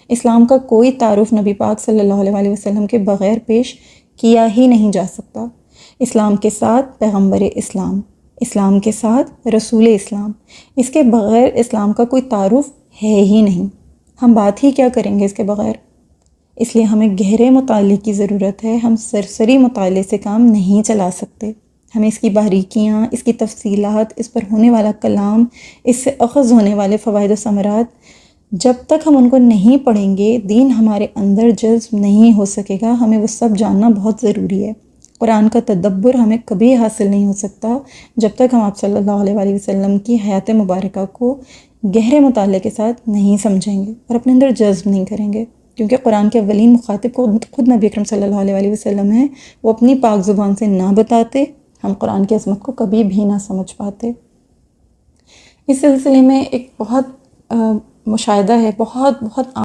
اسلام کا کوئی تعارف نبی پاک صلی اللہ علیہ وسلم کے بغیر پیش کیا ہی نہیں جا سکتا۔ اسلام کے ساتھ پیغمبر اسلام، اسلام کے ساتھ رسول اسلام، اس کے بغیر اسلام کا کوئی تعارف ہے ہی نہیں۔ ہم بات ہی کیا کریں گے اس کے بغیر؟ اس لیے ہمیں گہرے مطالعے کی ضرورت ہے۔ ہم سرسری مطالعے سے کام نہیں چلا سکتے۔ ہمیں اس کی باریکیاں، اس کی تفصیلات، اس پر ہونے والا کلام، اس سے اخذ ہونے والے فوائد و ثمرات، جب تک ہم ان کو نہیں پڑھیں گے دین ہمارے اندر جذب نہیں ہو سکے گا۔ ہمیں وہ سب جاننا بہت ضروری ہے۔ قرآن کا تدبر ہمیں کبھی حاصل نہیں ہو سکتا جب تک ہم آپ صلی اللہ علیہ وسلم کی حیات مبارکہ کو گہرے مطالعے کے ساتھ نہیں سمجھیں گے اور اپنے اندر جذب نہیں کریں گے، کیونکہ قرآن کے اولین مخاطب کو خود نبی اکرم صلی اللہ علیہ وسلم ہیں۔ وہ اپنی پاک زبان سے نہ بتاتے، ہم قرآن کی عظمت کو کبھی بھی نہ سمجھ پاتے۔ اس سلسلے میں ایک بہت مشاہدہ ہے، بہت